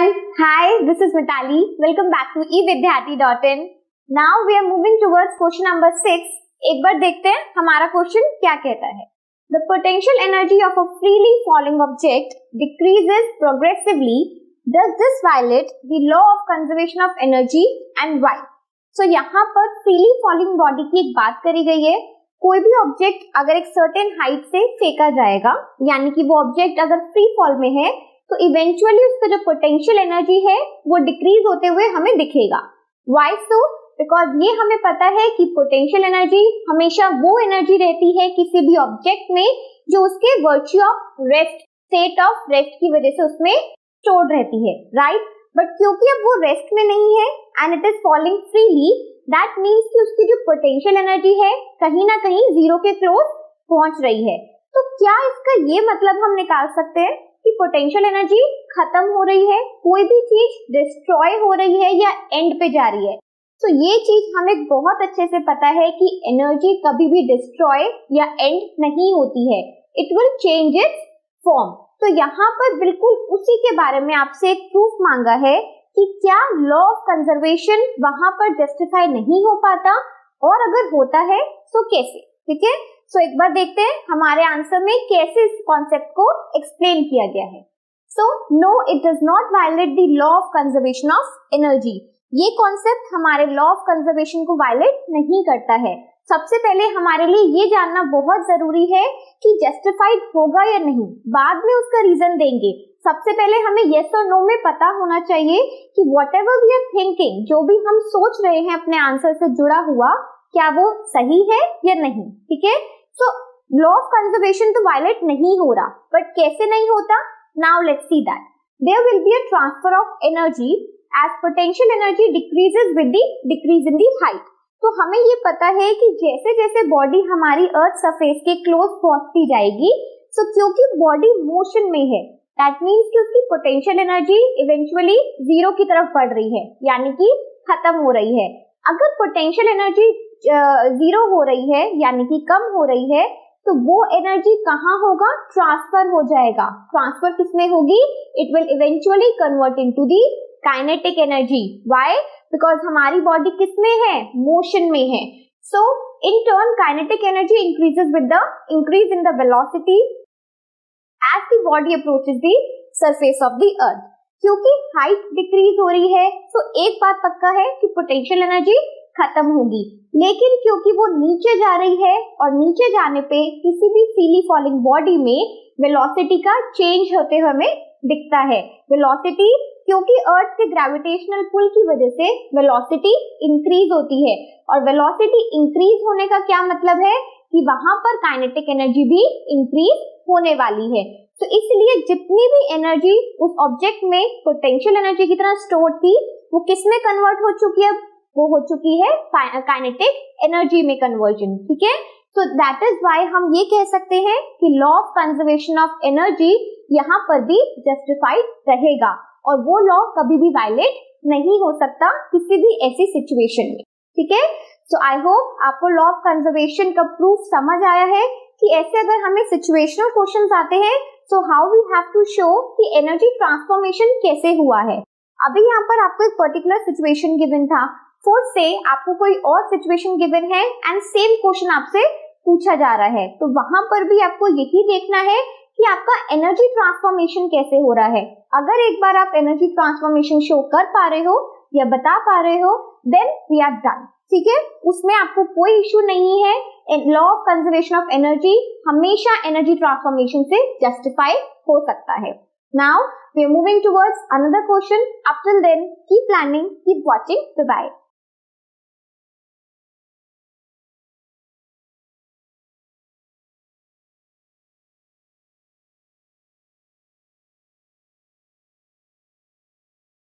everyone. Hi, this is Mitali. Welcome back to evidyarthi.in. Now we are moving towards question number 6. एक बार देखते हैं हमारा question क्या कहता है. The potential energy of a freely falling object decreases progressively. Does this violate the law of conservation of energy and why? So यहाँ पर freely falling body की एक बात करी गई है. कोई भी ऑब्जेक्ट अगर एक सर्टेन हाइट से फेंका जाएगा, यानी कि वो ऑब्जेक्ट अगर फ्री फॉल में है, तो इवेंचुअली उसका जो पोटेंशियल एनर्जी है वो डिक्रीज होते हुए हमें दिखेगा. Why so? बिकॉज ये हमें पता है कि पोटेंशियल एनर्जी हमेशा वो एनर्जी रहती है किसी भी ऑब्जेक्ट में जो उसके virtue of rest, state of rest की वजह से उसमें स्टोर्ड रहती है, राइट? बट क्योंकि अब वो रेस्ट में नहीं है and it is falling freely, that means कि उसकी जो पोटेंशियल एनर्जी है कहीं ना कहीं जीरो के क्लोज पहुंच रही है. तो क्या इसका ये मतलब हम निकाल सकते हैं कि पोटेंशियल एनर्जी खत्म हो रही है, कोई भी चीज डिस्ट्रॉय हो रही है या एंड पे जा रही है? तो ये चीज हमें बहुत अच्छे से पता है कि एनर्जी कभी भी डिस्ट्रॉय या एंड नहीं होती है, it will change it's form. तो यहाँ पर बिल्कुल उसी के बारे में आपसे एक प्रूफ मांगा है कि क्या लॉ ऑफ कंजर्वेशन वहां पर जस्टिफाई नहीं हो पाता, और अगर होता है तो कैसे. ठीक है, सो एक बार देखते हैं हमारे आंसर में कैसे इस कॉन्सेप्ट को एक्सप्लेन किया गया है. So no, it does not violate the law of conservation of energy. ये कॉन्सेप्ट हमारे लॉ ऑफ कंजर्वेशन को वायलेट नहीं करता है. सबसे पहले हमारे लिए ये जानना बहुत जरूरी है कि जस्टिफाइड होगा या नहीं, बाद में उसका रीजन देंगे. सबसे पहले हमें यस और नो में पता होना चाहिए कि व्हाटएवर वी आर थिंकिंग, जो भी हम सोच रहे हैं अपने आंसर से जुड़ा हुआ, क्या वो सही है या नहीं. ठीक है, तो लॉ ऑफ कंजर्वेशन तो वायलेट नहीं हो रहा, बट कैसे नहीं होता? Now let's see that. There will be a transfer of energy as potential energy decreases with the decrease in the height. तो हमें ये पता है कि जैसे जैसे बॉडी हमारी अर्थ सरफेस के क्लोज पहुंचती जाएगी, सो क्योंकि बॉडी मोशन में है, दैट मीन्स कि उसकी पोटेंशियल एनर्जी इवेंचुअली जीरो की तरफ बढ़ रही है, यानी कि खत्म हो रही है. अगर पोटेंशियल एनर्जी जीरो हो रही है, यानी कि कम हो रही है, तो वो एनर्जी कहाँ होगा? ट्रांसफर हो जाएगा. ट्रांसफर किसमें होगी? It will eventually convert into the kinetic energy. Why? Because हमारी बॉडी किसमें है? मोशन में है. So in turn kinetic energy increases with the increase in the velocity as the body approaches the surface of the earth. क्योंकि height decrease हो रही है, तो एक बात पक्का है कि पोटेंशियल एनर्जी खत्म होगी. लेकिन क्योंकि वो नीचे जा रही है, और नीचे जाने पे किसी भी फ्रीली फॉलिंग बॉडी में वेलोसिटी का चेंज होते हुए हमें दिखता है. वेलोसिटी, क्योंकि अर्थ के ग्रेविटेशनल पुल की वजह से वेलोसिटी इंक्रीज होती है, और वेलोसिटी इंक्रीज होने का क्या मतलब है कि वहां पर काइनेटिक एनर्जी भी इंक्रीज होने वाली है. तो इसलिए जितनी भी एनर्जी उस ऑब्जेक्ट में पोटेंशियल एनर्जी की तरह स्टोर थी, वो किस में कन्वर्ट हो चुकी है? वो हो चुकी है काइनेटिक एनर्जी में कन्वर्जन. ठीक है, तो दैट इज व्हाई हम ये कह सकते हैं कि law of conservation of energy यहाँ पर भी जस्टिफाइड रहेगा, और वो लॉ कभी भी वायलेट नहीं हो सकता किसी भी ऐसी सिचुएशन में. ठीक है, सो आई होप आपको लॉ ऑफ कंजर्वेशन का प्रूफ समझ आया है कि ऐसे अगर हमें सिचुएशनल क्वेश्चंस आते हैं, so how we have to show कि एनर्जी ट्रांसफॉर्मेशन कैसे हुआ है. अभी यहाँ पर आपको एक पर्टिकुलर सिचुएशन गिवन था, फोर्थ से आपको कोई और सिचुएशन गिवन है एंड सेम क्वेश्चन आपसे पूछा जा रहा है, तो वहां पर भी आपको यही देखना है कि आपका एनर्जी ट्रांसफॉर्मेशन कैसे हो रहा है. अगर एक बार आप एनर्जी ट्रांसफॉर्मेशन शो कर पा रहे हो या बता पा रहे हो, देन वी आर डन. ठीक है, उसमें आपको कोई इश्यू नहीं है. Law of conservation of energy हमेशा एनर्जी ट्रांसफॉर्मेशन से जस्टिफाई हो सकता है. Now we are moving towards another question. Up till then keep planning, keep watching. Bye bye.